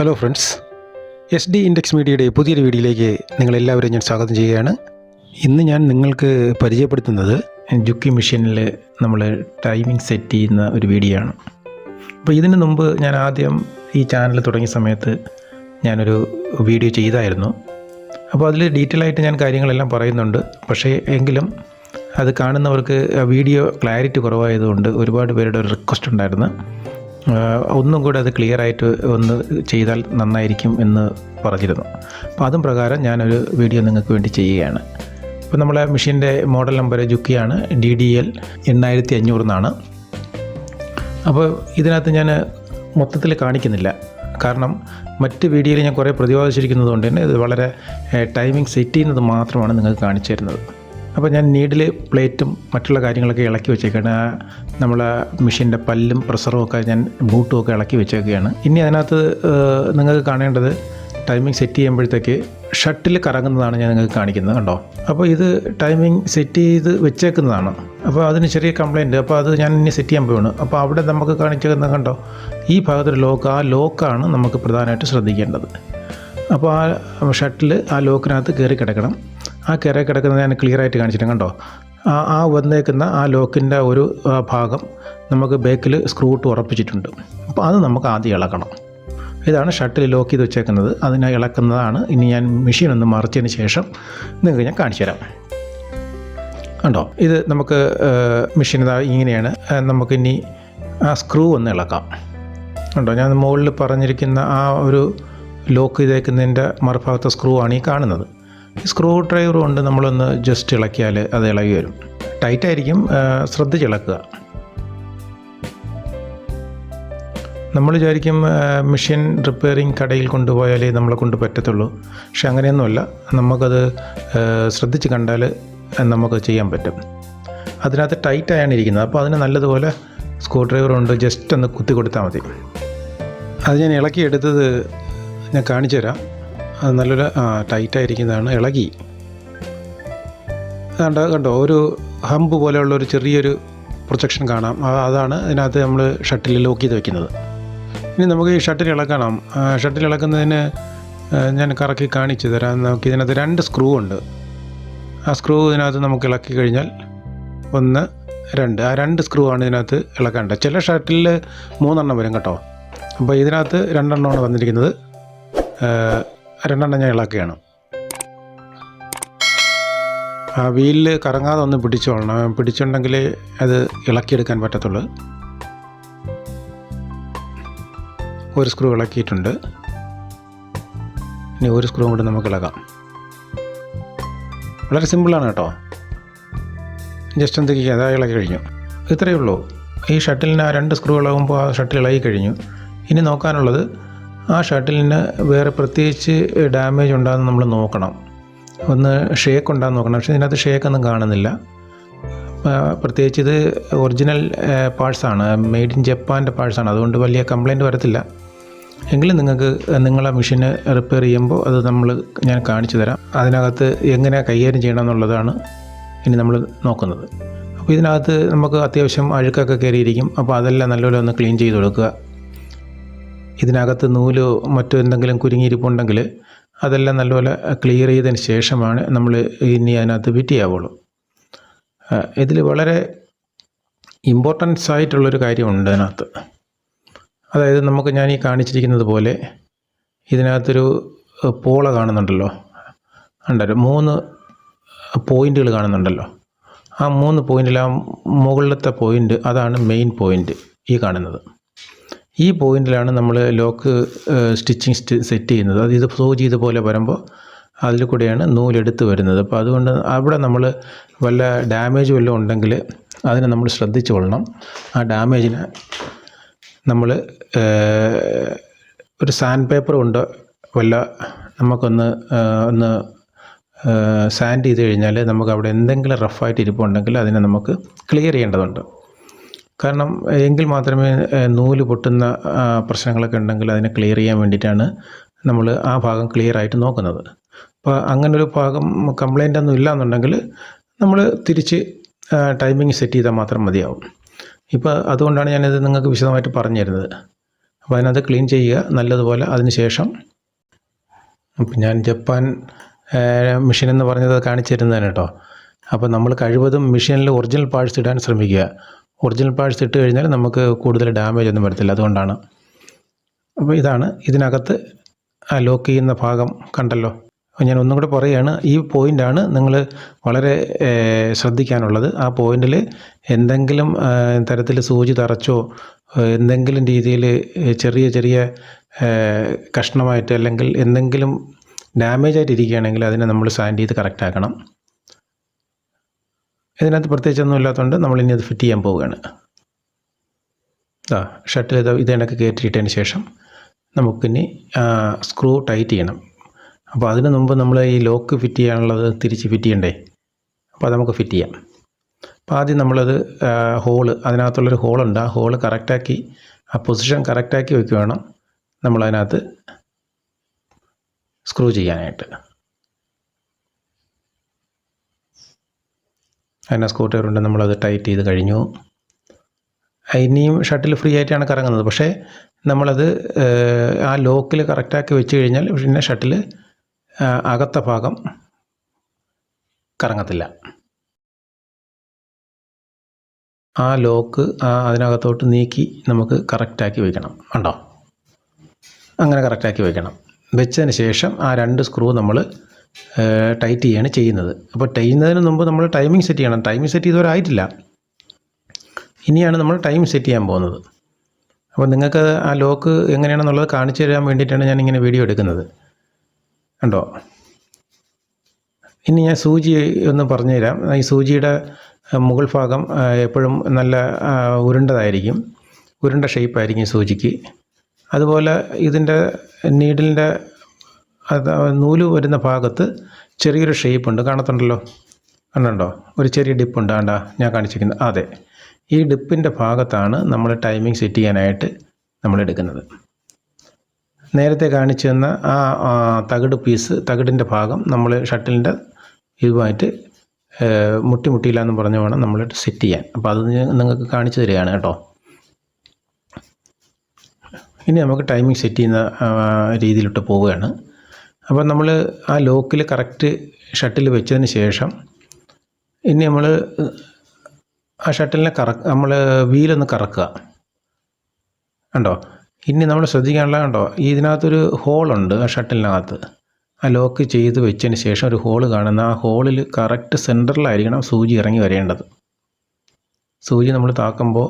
Hello friends, SD index മീഡിയയുടെ പുതിയൊരു വീഡിയോയിലേക്ക് നിങ്ങളെല്ലാവരെയും ഞാൻ സ്വാഗതം ചെയ്യുകയാണ്. ഇന്ന് ഞാൻ നിങ്ങൾക്ക് പരിചയപ്പെടുത്തുന്നത് ജുക്കി മെഷീനിൽ നമ്മൾ ടൈമിംഗ് സെറ്റ് ചെയ്യുന്ന ഒരു വീഡിയോ ആണ്. അപ്പോൾ ഇതിന് മുമ്പ് ഞാൻ ആദ്യം ഈ ചാനൽ തുടങ്ങിയ സമയത്ത് ഞാനൊരു വീഡിയോ ചെയ്തായിരുന്നു. അപ്പോൾ അതിൽ ഡീറ്റെയിൽ ആയിട്ട് ഞാൻ കാര്യങ്ങളെല്ലാം പറയുന്നുണ്ട്. പക്ഷേ എങ്കിലും അത് കാണുന്നവർക്ക് വീഡിയോ ക്ലാരിറ്റി കുറവായതുകൊണ്ട് ഒരുപാട് പേരുടെ ഒരു റിക്വസ്റ്റ് ഉണ്ടായിരുന്നു, ഒന്നും കൂടെ അത് ക്ലിയറായിട്ട് ഒന്ന് ചെയ്താൽ നന്നായിരിക്കും എന്ന് പറഞ്ഞിരുന്നു. അപ്പോൾ അതും പ്രകാരം ഞാനൊരു വീഡിയോ നിങ്ങൾക്ക് വേണ്ടി ചെയ്യുകയാണ്. ഇപ്പോൾ നമ്മളെ മെഷീൻ്റെ മോഡൽ നമ്പർ ജുക്കിയാണ്, DDL 8500 എന്നാണ്. അപ്പോൾ ഇതിനകത്ത് ഞാൻ മൊത്തത്തിൽ കാണിക്കുന്നില്ല, കാരണം മറ്റ് വീഡിയോയിൽ ഞാൻ കുറേ പ്രതിപാദിച്ചിരിക്കുന്നത് കൊണ്ട് തന്നെ ഇത് വളരെ ടൈമിംഗ് സെറ്റ് ചെയ്യുന്നത് മാത്രമാണ് നിങ്ങൾക്ക് കാണിച്ചു തരുന്നത്. അപ്പോൾ ഞാൻ നീഡിൽ പ്ലേറ്റും മറ്റുള്ള കാര്യങ്ങളൊക്കെ ഇളക്കി വെച്ചേക്കാണ്. നമ്മളെ മെഷീൻ്റെ പല്ലും പ്രഷറും ഒക്കെ ഞാൻ ബൂട്ടും ഒക്കെ ഇളക്കി വെച്ചേക്കുകയാണ്. ഇനി അതിനകത്ത് നിങ്ങൾക്ക് കാണേണ്ടത് ടൈമിംഗ് സെറ്റ് ചെയ്യുമ്പോഴത്തേക്ക് ഷട്ടിൽ കറങ്ങുന്നതാണ് ഞാൻ നിങ്ങൾക്ക് കാണിക്കുന്നത്, കണ്ടോ. അപ്പോൾ ഇത് ടൈമിംഗ് സെറ്റ് ചെയ്ത് വെച്ചേക്കുന്നതാണ്. അപ്പോൾ അതിന് ചെറിയ കംപ്ലയിൻറ്റ്, അപ്പോൾ അത് ഞാൻ ഇനി സെറ്റ് ചെയ്യാൻ പോവാണ്. അപ്പോൾ അവിടെ നമുക്ക് കാണിച്ചേക്കുന്നത് കണ്ടോ, ഈ ഭാഗത്തൊരു ലോക്ക്, ആ ലോക്കാണ് നമുക്ക് പ്രധാനമായിട്ട് ശ്രദ്ധിക്കേണ്ടത്. അപ്പോൾ ആ ഷട്ടിൽ ആ ലോക്കിനകത്ത് കയറി കിടക്കണം. ആ കയറി കിടക്കുന്നത് ഞാൻ ക്ലിയറായിട്ട് കാണിച്ചിട്ടുണ്ട്, കണ്ടോ. ആ വന്നേക്കുന്ന ആ ലോക്കിൻ്റെ ഒരു ഭാഗം നമുക്ക് ബേക്കിൽ സ്ക്രൂ ഇട്ട് ഉറപ്പിച്ചിട്ടുണ്ട്. അപ്പോൾ അത് നമുക്ക് ആദ്യം ഇളക്കണം. ഇതാണ് ഷട്ടിൽ ലോക്ക് ചെയ്ത് വെച്ചേക്കുന്നത്, അതിനെ ഇളക്കുന്നതാണ്. ഇനി ഞാൻ മെഷീൻ ഒന്ന് മറിച്ചതിന് ശേഷം നിങ്ങൾക്ക് ഞാൻ കാണിച്ചു തരാം. കണ്ടോ, ഇത് നമുക്ക് മെഷീൻ ഇങ്ങനെയാണ്. നമുക്കിനി ആ സ്ക്രൂ ഒന്ന് ഇളക്കാം. കണ്ടോ, ഞാൻ മുകളിൽ പറഞ്ഞിരിക്കുന്ന ആ ഒരു ലോക്ക് ചെയ്തേക്കുന്നതിൻ്റെ മറുഭാഗത്തെ സ്ക്രൂ ആണ് ഈ കാണുന്നത്. ഈ സ്ക്രൂ ഡ്രൈവർ കൊണ്ട് നമ്മളൊന്ന് ജസ്റ്റ് ഇളക്കിയാൽ അത് ഇളകി വരും. ടൈറ്റായിരിക്കും, ശ്രദ്ധിച്ച് ഇളക്കുക. നമ്മൾ വിചാരിക്കും മെഷീൻ റിപ്പയറിങ് കടയിൽ കൊണ്ടുപോയാലേ നമ്മളെ കൊണ്ട് പറ്റത്തുള്ളൂ. പക്ഷെ അങ്ങനെയൊന്നുമല്ല, നമുക്കത് ശ്രദ്ധിച്ച് കണ്ടാൽ നമുക്ക് ചെയ്യാൻ പറ്റും. അതിനകത്ത് ടൈറ്റായാണ് ഇരിക്കുന്നത്. അപ്പോൾ അതിന് നല്ലതുപോലെ സ്ക്രൂ ഡ്രൈവർ കൊണ്ട് ജസ്റ്റ് ഒന്ന് കുത്തി കൊടുത്താൽ മതി. അത് ഞാൻ ഇളക്കിയെടുത്തത് ഞാൻ കാണിച്ചു തരാം. അത് നല്ലൊരു ടൈറ്റായിരിക്കുന്നതാണ്, ഇളകി. കണ്ടോ, ഒരു ഹമ്പ് പോലെയുള്ളൊരു ചെറിയൊരു പ്രൊജക്ഷൻ കാണാം. അതാണ് ഇതിനകത്ത് നമ്മൾ ഷട്ടിൽ ലോക്ക് ചെയ്ത് വെക്കുന്നത്. ഇനി നമുക്ക് ഈ ഷട്ടിൽ ഇളക്കണം. ഷട്ടിൽ ഇളക്കുന്നതിന് ഞാൻ കറക്കി കാണിച്ചു തരാം. നമുക്ക് ഇതിനകത്ത് 2 സ്ക്രൂ ഉണ്ട്. ആ സ്ക്രൂ ഇതിനകത്ത് നമുക്ക് ഇളക്കി കഴിഞ്ഞാൽ 1, 2, ആ 2 സ്ക്രൂ ആണ് ഇതിനകത്ത് ഇളക്കേണ്ടത്. ചില ഷട്ടിലിൽ 3 എണ്ണം വരും കേട്ടോ. അപ്പോൾ ഇതിനകത്ത് 2 എണ്ണമാണ് വന്നിരിക്കുന്നത്. 2 എണ്ണം ഞാൻ ഇളക്കുകയാണ്. ആ വീലിൽ കറങ്ങാതെ ഒന്ന് പിടിച്ചോളണം, പിടിച്ചുണ്ടെങ്കിലേ അത് ഇളക്കിയെടുക്കാൻ പറ്റത്തുള്ളൂ. ഒരു സ്ക്രൂ ഇളക്കിയിട്ടുണ്ട്. ഇനി ഒരു സ്ക്രൂ കൂടി നമുക്ക് ഇളക്കാം. വളരെ സിമ്പിളാണ് കേട്ടോ. ജസ്റ്റ് എന്തൊക്കെയാണ് അതാ ഇളക്കി കഴിഞ്ഞു. ഇത്രയേ ഉള്ളൂ. ഈ ഷട്ടിലിന് ആ 2 സ്ക്രൂ ഇളകുമ്പോൾ ആ ഷട്ടിൽ ഇളകി കഴിഞ്ഞു. ഇനി നോക്കാനുള്ളത് ആ ഷട്ടിലിന് വേറെ പ്രത്യേകിച്ച് ഡാമേജ് ഉണ്ടാകുന്ന നമ്മൾ നോക്കണം. ഒന്ന് ഷേക്ക് ഉണ്ടാകുന്ന നോക്കണം. പക്ഷേ ഇതിനകത്ത് ഷേക്കൊന്നും കാണുന്നില്ല. പ്രത്യേകിച്ച് ഇത് ഒറിജിനൽ പാർട്സാണ്, മെയ്ഡ് ഇൻ ജപ്പാൻ്റെ പാർട്സാണ്. അതുകൊണ്ട് വലിയ കംപ്ലയിൻറ്റ് വരത്തില്ല. എങ്കിലും നിങ്ങൾക്ക് നിങ്ങളെ മെഷീന് റിപ്പയർ ചെയ്യുമ്പോൾ അത് ഞാൻ കാണിച്ചു തരാം. അതിനകത്ത് എങ്ങനെ കൈകാര്യം ചെയ്യണം എന്നുള്ളതാണ് ഇനി നമ്മൾ നോക്കുന്നത്. അപ്പോൾ ഇതിനകത്ത് നമുക്ക് അത്യാവശ്യം അഴുക്കൊക്കെ കയറിയിരിക്കും. അപ്പോൾ അതെല്ലാം നല്ലപോലെ ഒന്ന് ക്ലീൻ ചെയ്ത് കൊടുക്കുക. ഇതിനകത്ത് നൂലോ മറ്റോ എന്തെങ്കിലും കുരുങ്ങിയിരിപ്പുണ്ടെങ്കിൽ അതെല്ലാം നല്ലപോലെ ക്ലിയർ ചെയ്തതിന് ശേഷമാണ് നമ്മൾ ഇനി അതിനകത്ത് ഫിറ്റ് ചെയ്യാവുള്ളൂ. ഇതിൽ വളരെ ഇമ്പോർട്ടൻസ് ആയിട്ടുള്ളൊരു കാര്യമുണ്ട് ഇതിനകത്ത്. അതായത് നമുക്ക് ഞാൻ ഈ കാണിച്ചിരിക്കുന്നത് പോലെ ഇതിനകത്തൊരു പോള കാണുന്നുണ്ടല്ലോ, ഉണ്ടല്ലോ, 3 പോയിൻ്റുകൾ കാണുന്നുണ്ടല്ലോ. ആ 3 പോയിൻറ്റിൽ ആ മുകളിലത്തെ പോയിൻ്റ് അതാണ് മെയിൻ പോയിൻ്റ് ഈ കാണുന്നത്. ഈ പോയിൻ്റിലാണ് നമ്മൾ ലോക്ക് സ്റ്റിച്ചിങ് സെറ്റ് ചെയ്യുന്നത്. അത് ഇത് സൂചി ഇതുപോലെ വരുമ്പോൾ അതിൽ കൂടെയാണ് നൂലെടുത്ത് വരുന്നത്. അപ്പോൾ അതുകൊണ്ട് അവിടെ നമ്മൾ വല്ല ഡാമേജ് വല്ലതും ഉണ്ടെങ്കിൽ അതിനെ നമ്മൾ ശ്രദ്ധിച്ചു കൊള്ളണം. ആ ഡാമേജിന് നമ്മൾ ഒരു സാൻഡ് പേപ്പർ കൊണ്ട് നമുക്കൊന്ന് സാൻഡ് ചെയ്ത് കഴിഞ്ഞാൽ നമുക്ക് അവിടെ എന്തെങ്കിലും റഫായിട്ട് ഇരിപ്പുണ്ടെങ്കിൽ അതിനെ നമുക്ക് ക്ലിയർ ചെയ്യേണ്ടതുണ്ട്. കാരണം എങ്കിൽ മാത്രമേ നൂല് പൊട്ടുന്ന പ്രശ്നങ്ങളൊക്കെ ഉണ്ടെങ്കിൽ അതിനെ ക്ലിയർ ചെയ്യാൻ വേണ്ടിയിട്ടാണ് നമ്മൾ ആ ഭാഗം ക്ലിയറായിട്ട് നോക്കുന്നത്. അപ്പോൾ അങ്ങനൊരു ഭാഗം കംപ്ലയിൻ്റ് ഒന്നും ഇല്ല എന്നുണ്ടെങ്കിൽ നമ്മൾ തിരിച്ച് ടൈമിംഗ് സെറ്റ് ചെയ്താൽ മാത്രം മതിയാവും. ഇപ്പോൾ അതുകൊണ്ടാണ് ഞാനിത് നിങ്ങൾക്ക് വിശദമായിട്ട് പറഞ്ഞു തരുന്നത്. അപ്പോൾ അതിനകത്ത് ക്ലീൻ ചെയ്യുക നല്ലതുപോലെ. അതിന് ശേഷം ഞാൻ ജപ്പാൻ മെഷീൻ എന്ന് പറഞ്ഞത് കാണിച്ചു തരുന്നതാണ് കേട്ടോ. അപ്പോൾ നമ്മൾ കഴിവതും മെഷീനിൽ ഒറിജിനൽ പാർട്സ് ഇടാൻ ശ്രമിക്കുക. ഒറിജിനൽ പാർട്സ് ഇട്ട് കഴിഞ്ഞാൽ നമുക്ക് കൂടുതൽ ഡാമേജ് ഒന്നും വരത്തില്ല, അതുകൊണ്ടാണ്. അപ്പോൾ ഇതാണ് ഇതിനകത്ത് ആ ലോക്ക് ചെയ്യുന്ന ഭാഗം കണ്ടല്ലോ. ഞാൻ ഒന്നും കൂടെ പറയുകയാണ്, ഈ പോയിൻ്റാണ് നിങ്ങൾ വളരെ ശ്രദ്ധിക്കാനുള്ളത്. ആ പോയിന്റിൽ എന്തെങ്കിലും തരത്തിൽ സൂചി തറച്ചോ എന്തെങ്കിലും രീതിയിൽ ചെറിയ ചെറിയ കഷ്ണമായിട്ട് അല്ലെങ്കിൽ എന്തെങ്കിലും ഡാമേജ് ആയിട്ട് ഇരിക്കുകയാണെങ്കിൽ അതിനെ നമ്മൾ സാൻഡ് ചെയ്ത് കറക്റ്റ് ആക്കണം. ഇതിനകത്ത് പ്രത്യേകിച്ചൊന്നും ഇല്ലാത്തതുകൊണ്ട് നമ്മളിനി അത് ഫിറ്റ് ചെയ്യാൻ പോവുകയാണ്. ഷട്ടിൽ ഇത് കണക്ക് കയറ്റിയിട്ടതിന് ശേഷം നമുക്കിനി സ്ക്രൂ ടൈറ്റ് ചെയ്യണം. അപ്പോൾ അതിന് മുമ്പ് നമ്മൾ ഈ ലോക്ക് ഫിറ്റ് ചെയ്യാനുള്ളത് തിരിച്ച് ഫിറ്റ് ചെയ്യണ്ടേ. അപ്പോൾ അത് നമുക്ക് ഫിറ്റ് ചെയ്യാം. അപ്പോൾ ആദ്യം നമ്മളത് ഹോള്, അതിനകത്തുള്ളൊരു ഹോളുണ്ട്, ആ ഹോള് കറക്റ്റാക്കി ആ പൊസിഷൻ കറക്റ്റാക്കി വെക്കുകയാണ് നമ്മളതിനകത്ത് സ്ക്രൂ ചെയ്യാനായിട്ട്. അതിനെ സ്ക്രൂ ഡ്രൈവർ കൊണ്ട് നമ്മളത് ടൈറ്റ് ചെയ്ത് കഴിഞ്ഞു. ഇനിയും ഷട്ടിൽ ഫ്രീ ആയിട്ടാണ് കറങ്ങുന്നത്, പക്ഷേ നമ്മളത് ആ ലോക്കിൽ കറക്റ്റാക്കി വെച്ച് കഴിഞ്ഞാൽ പിന്നെ ഷട്ടിൽ അകത്ത ഭാഗം കറങ്ങത്തില്ല. ആ ലോക്ക് അതിനകത്തോട്ട് നീക്കി നമുക്ക് കറക്റ്റാക്കി വയ്ക്കണം. ഉണ്ടോ? അങ്ങനെ കറക്റ്റാക്കി വയ്ക്കണം. വെച്ചതിന് ശേഷം ആ 2 സ്ക്രൂ നമ്മൾ ടൈറ്റ് ചെയ്യാണ് ചെയ്യുന്നത്. അപ്പോൾ ചെയ്യുന്നതിന് മുമ്പ് നമ്മൾ ടൈമിംഗ് സെറ്റ് ചെയ്യണം. ടൈമിംഗ് സെറ്റ് ചെയ്തവരായിട്ടില്ല, ഇനിയാണ് നമ്മൾ ടൈം സെറ്റ് ചെയ്യാൻ പോകുന്നത്. അപ്പോൾ നിങ്ങൾക്ക് ആ ലോക്ക് എങ്ങനെയാണെന്നുള്ളത് കാണിച്ചു തരാൻ വേണ്ടിയിട്ടാണ് ഞാനിങ്ങനെ വീഡിയോ എടുക്കുന്നത്. കണ്ടോ? ഇനി ഞാൻ സൂചി ഒന്ന് പറഞ്ഞു തരാം. ഈ സൂചിയുടെ മുകൾ ഭാഗം എപ്പോഴും നല്ല ഉരുണ്ടതായിരിക്കും, ഉരുണ്ട ഷേപ്പായിരിക്കും സൂചിക്ക്. അതുപോലെ ഇതിൻ്റെ നീഡിലിൻ്റെ നൂല് വരുന്ന ഭാഗത്ത് ചെറിയൊരു ഷേപ്പുണ്ട്, കാണത്തുണ്ടല്ലോ, കണ്ടുണ്ടോ? ഒരു ചെറിയ ഡിപ്പുണ്ട്, ആണ്ടാ ഞാൻ കാണിച്ചിരിക്കുന്നത്. അതെ, ഈ ഡിപ്പിൻ്റെ ഭാഗത്താണ് നമ്മൾ ടൈമിംഗ് സെറ്റ് ചെയ്യാനായിട്ട് നമ്മൾ എടുക്കുന്നത്. നേരത്തെ കാണിച്ചു തന്ന ആ തകിട് പീസ്, തകിടിൻ്റെ ഭാഗം നമ്മൾ ഷട്ടിലിൻ്റെ ഇതുമായിട്ട് മുട്ടിയില്ല എന്ന് പറഞ്ഞ് വേണം നമ്മൾ സെറ്റ് ചെയ്യാൻ. അപ്പോൾ അത് നിങ്ങൾക്ക് കാണിച്ചു തരികയാണ് കേട്ടോ. ഇനി നമുക്ക് ടൈമിംഗ് സെറ്റ് ചെയ്യുന്ന രീതിയിലോട്ട് പോവുകയാണ്. അപ്പോൾ നമ്മൾ ആ ലോക്കിൽ കറക്റ്റ് ഷട്ടിൽ വെച്ചതിന് ശേഷം ഇനി നമ്മൾ ആ ഷട്ടിലിനെ നമ്മൾ വീലൊന്ന് കറക്കുക. കണ്ടോ? ഇനി നമ്മൾ ശ്രദ്ധിക്കാനുള്ള, കണ്ടോ, ഇതിനകത്തൊരു ഹോളുണ്ട് ആ ഷട്ടിലിനകത്ത്. ആ ലോക്ക് ചെയ്ത് വെച്ചതിന് ശേഷം ഒരു ഹോള് കാണുന്ന ആ ഹോളിൽ കറക്റ്റ് സെൻറ്ററിലായിരിക്കണം സൂചി ഇറങ്ങി വരേണ്ടത്. സൂചി നമ്മൾ താക്കുമ്പോൾ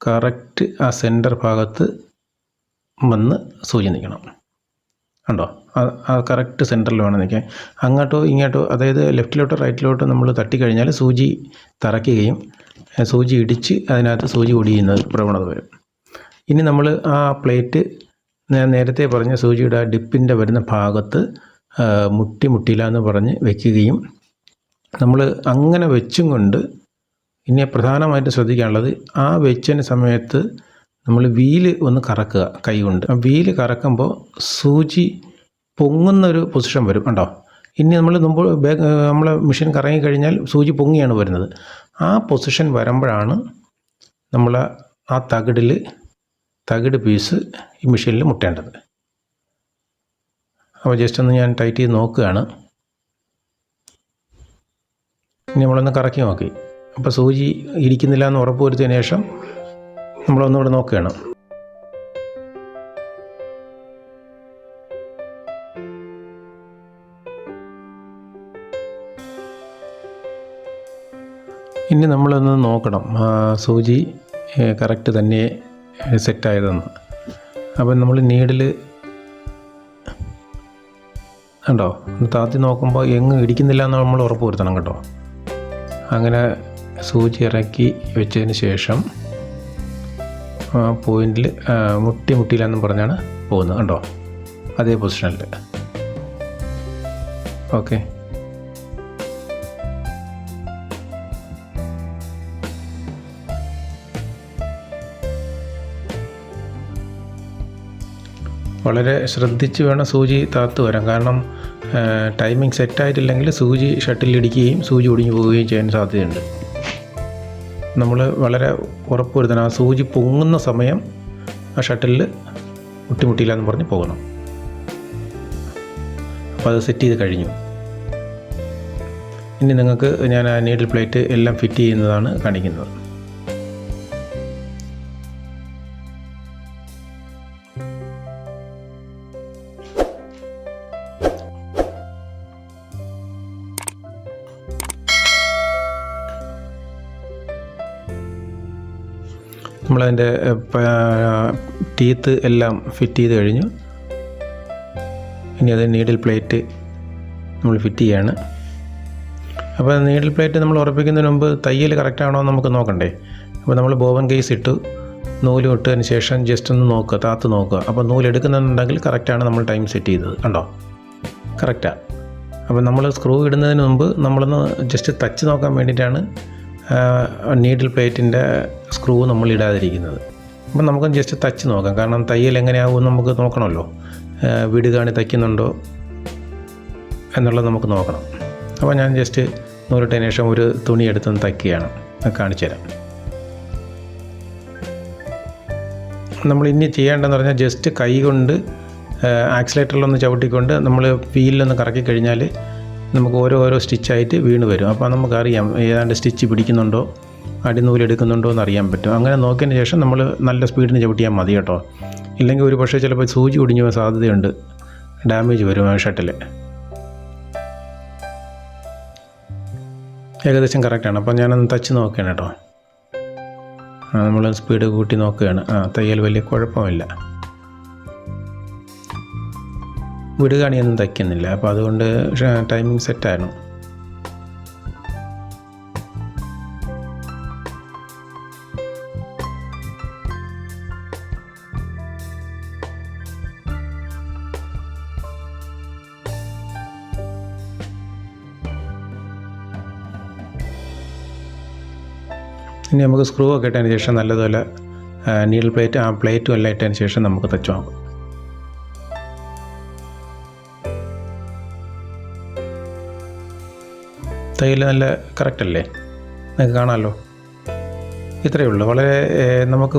കറക്റ്റ് ആ സെൻറ്റർ ഭാഗത്ത് വന്ന് സൂചി നിൽക്കണം. കണ്ടോ? ആ കറക്റ്റ് സെൻറ്ററിൽ വേണം നിൽക്കാൻ. അങ്ങോട്ടോ ഇങ്ങോട്ടോ, അതായത് ലെഫ്റ്റിലോട്ടോ റൈറ്റിലോട്ടോ നമ്മൾ തട്ടിക്കഴിഞ്ഞാൽ സൂചി തറയ്ക്കുകയും സൂചി ഇടിച്ച് അതിനകത്ത് സൂചി ഒടിയുന്ന പ്രവണത വരും. ഇനി നമ്മൾ ആ പ്ലേറ്റ് ഞാൻ നേരത്തെ പറഞ്ഞ സൂചിയുടെ ആ ഡിപ്പിൻ്റെ വരുന്ന ഭാഗത്ത് മുട്ടിയില്ല എന്ന് പറഞ്ഞ് വയ്ക്കുകയും നമ്മൾ അങ്ങനെ വെച്ചും കൊണ്ട് ഇനി പ്രധാനമായിട്ട് ശ്രദ്ധിക്കാനുള്ളത്, ആ വെച്ചതിന് സമയത്ത് നമ്മൾ വീല് ഒന്ന് കറക്കുക കൈ കൊണ്ട്. ആ വീല് കറക്കുമ്പോൾ സൂചി പൊങ്ങുന്നൊരു പൊസിഷൻ വരും. കണ്ടോ? ഇനി നമ്മൾ മുമ്പ് നമ്മൾ മെഷീൻ കറങ്ങി കഴിഞ്ഞാൽ സൂചി പൊങ്ങിയാണ് വരുന്നത്. ആ പൊസിഷൻ വരുമ്പോഴാണ് നമ്മൾ ആ തകിട് പീസ് ഈ മെഷീനിൽ മുട്ടേണ്ടത്. അപ്പോൾ ജസ്റ്റ് ഒന്ന് ഞാൻ ടൈറ്റ് ചെയ്ത് നോക്കുകയാണ്. ഇനി നമ്മളൊന്ന് കറക്കി നോക്കി. അപ്പോൾ സൂചി ഇരിക്കുന്നില്ല എന്ന് ഉറപ്പ് വരുത്തിയതിന് ശേഷം നമ്മളൊന്നുകൂടെ നോക്കുകയാണ്. ഇനി നമ്മളൊന്ന് നോക്കണം സൂചി കറക്റ്റ് തന്നെ സെറ്റായതെന്ന്. അപ്പം നമ്മൾ നീഡിൽ കണ്ടോ താത്തി നോക്കുമ്പോൾ എങ്ങും ഇടിക്കുന്നില്ല എന്ന് നമ്മൾ ഉറപ്പ് വരുത്തണം കേട്ടോ. അങ്ങനെ സൂചി ഇറക്കി വെച്ചതിന് ശേഷം പോയിന്റിൽ മുട്ടിയില്ല എന്നും പറഞ്ഞാണ് പോകുന്നത്. കണ്ടോ? അതേ പൊസിഷനിൽ. ഓക്കെ. വളരെ ശ്രദ്ധിച്ച് വേണം സൂചി താത്ത് വരാൻ. കാരണം ടൈമിംഗ് സെറ്റായിട്ടില്ലെങ്കിൽ സൂചി ഷട്ടിലിടിക്കുകയും സൂചി ഒടിഞ്ഞു പോവുകയും ചെയ്യാൻ സാധ്യതയുണ്ട്. നമ്മൾ വളരെ ഉറപ്പ് വരുത്തണം ആ സൂചി പൊങ്ങുന്ന സമയം ആ ഷട്ടിലിൽ മുട്ടിയില്ല എന്ന് പറഞ്ഞ് പോകണം. അപ്പോൾ അത് സെറ്റ് ചെയ്ത് കഴിഞ്ഞു. ഇനി നിങ്ങൾക്ക് ഞാൻ ആ നീഡിൽ പ്ലേറ്റ് എല്ലാം ഫിറ്റ് ചെയ്യുന്നതാണ് കാണിക്കുന്നത്. നമ്മളതിൻ്റെ ടീത്ത് എല്ലാം ഫിറ്റ് ചെയ്ത് കഴിഞ്ഞു. ഇനി അത് നീഡിൽ പ്ലേറ്റ് നമ്മൾ ഫിറ്റ് ചെയ്യാണ്. അപ്പോൾ നീഡിൽ പ്ലേറ്റ് നമ്മൾ ഉറപ്പിക്കുന്നതിന് മുമ്പ് തയ്യൽ കറക്റ്റാണോ എന്ന് നമുക്ക് നോക്കണ്ടേ. അപ്പോൾ നമ്മൾ ബോബൻ കേസ് ഇട്ടു, നൂല് ഇട്ടതിന് ശേഷം ജസ്റ്റ് ഒന്ന് നോക്കുക, താത്ത് നോക്കുക. അപ്പോൾ നൂല് എടുക്കുന്നുണ്ടെങ്കിൽ കറക്റ്റാണ് നമ്മൾ ടൈം സെറ്റ് ചെയ്തത്. കണ്ടോ, കറക്റ്റാണ്. അപ്പോൾ നമ്മൾ സ്ക്രൂ ഇടുന്നതിന് മുമ്പ് നമ്മളൊന്ന് ജസ്റ്റ് ടച്ച് നോക്കാൻ വേണ്ടിയിട്ടാണ് നീഡിൽ പ്ലേറ്റിൻ്റെ സ്ക്രൂ നമ്മൾ ഇടാതിരിക്കുന്നത്. അപ്പം നമുക്ക് ജസ്റ്റ് തച്ച് നോക്കാം, കാരണം തയ്യൽ എങ്ങനെയാകുമെന്ന് നമുക്ക് നോക്കണമല്ലോ. വീട് കാണി തയ്ക്കുന്നുണ്ടോ എന്നുള്ളത് നമുക്ക് നോക്കണം. അപ്പോൾ ഞാൻ ജസ്റ്റ് നൂലിട്ടതിന് ശേഷം ഒരു തുണി എടുത്തൊന്ന് തയ്ക്കുകയാണ്, കാണിച്ചു തരാം. നമ്മൾ ഇനി ചെയ്യേണ്ടതെന്ന് പറഞ്ഞാൽ ജസ്റ്റ് കൈ കൊണ്ട് ആക്സിലേറ്ററിലൊന്ന് ചവിട്ടിക്കൊണ്ട് നമ്മൾ വീലിലൊന്ന് കറക്കി കഴിഞ്ഞാൽ നമുക്ക് ഓരോ സ്റ്റിച്ചായിട്ട് വീണ് വരും. അപ്പോൾ നമുക്കറിയാം ഏതാണ്ട് സ്റ്റിച്ച് പിടിക്കുന്നുണ്ടോ, അടിനൂലെടുക്കുന്നുണ്ടോ എന്ന് അറിയാൻ പറ്റും. അങ്ങനെ നോക്കിയതിന് ശേഷം നമ്മൾ നല്ല സ്പീഡിന് ചവിട്ടിയാൽ മതി കേട്ടോ. ഇല്ലെങ്കിൽ ഒരു പക്ഷേ ചിലപ്പോൾ സൂചി ഒടിഞ്ഞു പോകാൻ സാധ്യതയുണ്ട്, ഡാമേജ് വരും ആ ഷട്ടിൽ. ഏകദേശം കറക്റ്റാണ്. അപ്പോൾ ഞാനൊന്ന് തച്ച് നോക്കുകയാണ് കേട്ടോ. നമ്മൾ സ്പീഡ് കൂട്ടി നോക്കുകയാണ്. തയ്യൽ വലിയ കുഴപ്പമില്ല. വിടുകാണിയൊന്നും തയ്ക്കുന്നില്ല, അപ്പോൾ അതുകൊണ്ട് ടൈമിംഗ് സെറ്റായിരുന്നു. ഇനി നമുക്ക് സ്ക്രൂ ഒക്കെ ഇട്ടതിന് ശേഷം നല്ലതുപോലെ നീഡിൽ പ്ലേറ്റ് ആ പ്ലേറ്റും എല്ലാം ഇട്ടതിന് ശേഷം നമുക്ക് തച്ച് നോക്കാം. തയ്യൽ നല്ല കറക്റ്റല്ലേ, നിങ്ങൾക്ക് കാണാമല്ലോ. ഇത്രയേ ഉള്ളൂ. വളരെ നമുക്ക്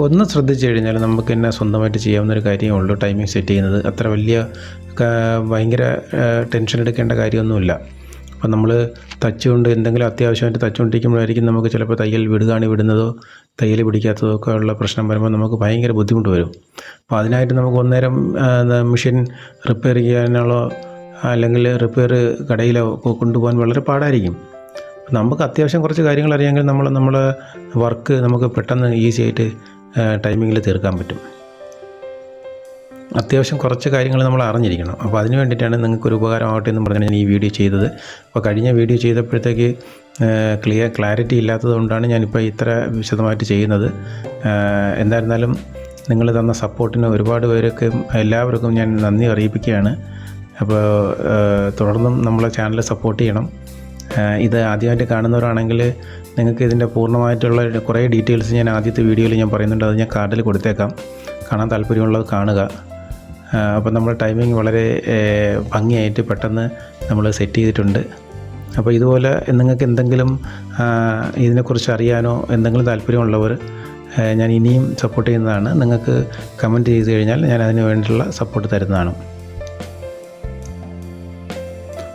ഒന്ന് ശ്രദ്ധിച്ചു കഴിഞ്ഞാൽ നമുക്ക് തന്നെ സ്വന്തമായിട്ട് ചെയ്യാവുന്നൊരു കാര്യമേ ഉള്ളൂ. ടൈമിംഗ് സെറ്റ് ചെയ്യുന്നത് അത്ര വലിയ ഭയങ്കര ടെൻഷൻ എടുക്കേണ്ട കാര്യമൊന്നുമില്ല. അപ്പം നമ്മൾ തച്ചുകൊണ്ട് എന്തെങ്കിലും അത്യാവശ്യമായിട്ട് തച്ചുകൊണ്ടിരിക്കുമ്പോഴായിരിക്കും നമുക്ക് ചിലപ്പോൾ തയ്യൽ വിടുന്നതോ തയ്യൽ പിടിക്കാത്തതോ ഒക്കെ ഉള്ള പ്രശ്നം വരുമ്പോൾ നമുക്ക് ഭയങ്കര ബുദ്ധിമുട്ട് വരും. അപ്പോൾ അതിനായിട്ട് നമുക്ക് ഒന്നേരം മെഷീൻ റിപ്പയർ ചെയ്യാനോ അല്ലെങ്കിൽ റിപ്പയർ കടയിലോ കൊണ്ടുപോകാൻ വളരെ പാടായിരിക്കും. നമുക്ക് അത്യാവശ്യം കുറച്ച് കാര്യങ്ങൾ അറിയാമെങ്കിൽ നമ്മളെ വർക്ക് നമുക്ക് പെട്ടെന്ന് ഈസി ആയിട്ട് ടൈമിങ്ങിൽ തീർക്കാൻ പറ്റും. അത്യാവശ്യം കുറച്ച് കാര്യങ്ങൾ നമ്മൾ അറിഞ്ഞിരിക്കണം. അപ്പോൾ അതിന് വേണ്ടിയിട്ടാണ് നിങ്ങൾക്കൊരു ഉപകാരമാവട്ടെ എന്ന് പറഞ്ഞാൽ ഞാൻ ഈ വീഡിയോ ചെയ്തത്. അപ്പോൾ കഴിഞ്ഞ വീഡിയോ ചെയ്തപ്പോഴത്തേക്ക് ക്ലാരിറ്റി ഇല്ലാത്തത് കൊണ്ടാണ് ഞാനിപ്പോൾ ഇത്ര വിശദമായിട്ട് ചെയ്യുന്നത്. എന്തായിരുന്നാലും നിങ്ങൾ തന്ന സപ്പോർട്ടിന് ഒരുപാട് എല്ലാവർക്കും ഞാൻ നന്ദി അറിയിപ്പിക്കുകയാണ്. അപ്പോൾ തുടർന്നും നമ്മളെ ചാനൽ സപ്പോർട്ട് ചെയ്യണം. ഇത് ആദ്യമായിട്ട് കാണുന്നവരാണെങ്കിൽ നിങ്ങൾക്ക് ഇതിൻ്റെ പൂർണ്ണമായിട്ടുള്ള കുറേ ഡീറ്റെയിൽസ് ഞാൻ ആദ്യത്തെ വീഡിയോയിൽ ഞാൻ പറയുന്നുണ്ട്. അത് ഞാൻ കാർഡിൽ കൊടുത്തേക്കാം, കാണാൻ താല്പര്യമുള്ളത് കാണുക. അപ്പോൾ നമ്മൾ ടൈമിംഗ് വളരെ ഭംഗിയായിട്ട് പെട്ടെന്ന് നമ്മൾ സെറ്റ് ചെയ്തിട്ടുണ്ട്. അപ്പോൾ ഇതുപോലെ നിങ്ങൾക്ക് എന്തെങ്കിലും ഇതിനെക്കുറിച്ച് അറിയാനോ എന്തെങ്കിലും താല്പര്യമുള്ളവർ ഞാൻ ഇനിയും സപ്പോർട്ട് ചെയ്യുന്നതാണ്. നിങ്ങൾക്ക് കമൻറ്റ് ചെയ്ത് കഴിഞ്ഞാൽ ഞാൻ അതിന് വേണ്ടിയിട്ടുള്ള സപ്പോർട്ട് തരുന്നതാണ്.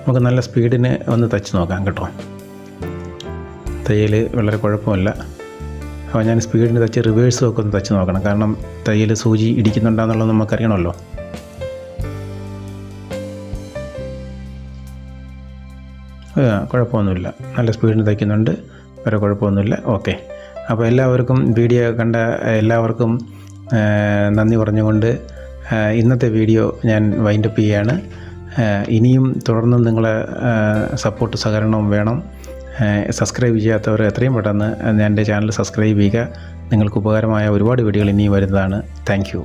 നമുക്ക് നല്ല സ്പീഡിന് ഒന്ന് തച്ച് നോക്കാം കേട്ടോ. തയ്യൽ വളരെ കുഴപ്പമില്ല. അപ്പോൾ ഞാൻ സ്പീഡിന് തച്ച് റിവേഴ്സും ഒക്കെ ഒന്ന് തച്ച് നോക്കണം, കാരണം തയ്യൽ സൂചി ഇടിക്കുന്നുണ്ടാന്നുള്ളത് നമുക്കറിയണമല്ലോ. കുഴപ്പമൊന്നുമില്ല, നല്ല സ്പീഡിന് തയ്ക്കുന്നുണ്ട്, വേറെ കുഴപ്പമൊന്നുമില്ല. ഓക്കെ. അപ്പോൾ എല്ലാവർക്കും വീഡിയോ കണ്ട എല്ലാവർക്കും നന്ദി പറഞ്ഞുകൊണ്ട് ഇന്നത്തെ വീഡിയോ ഞാൻ വൈൻഡപ്പ് ചെയ്യുകയാണ്. ഇനിയും തുടർന്നും നിങ്ങളെ സപ്പോർട്ട് സഹകരണവും വേണം. സബ്സ്ക്രൈബ് ചെയ്യാത്തവർ എത്രയും പെട്ടെന്ന് എൻ്റെ ചാനൽ സബ്സ്ക്രൈബ് ചെയ്യുക. നിങ്ങൾക്ക് ഉപകാരമായ ഒരുപാട് വീഡിയോകൾ ഇനിയും വരുന്നതാണ്. Thank you.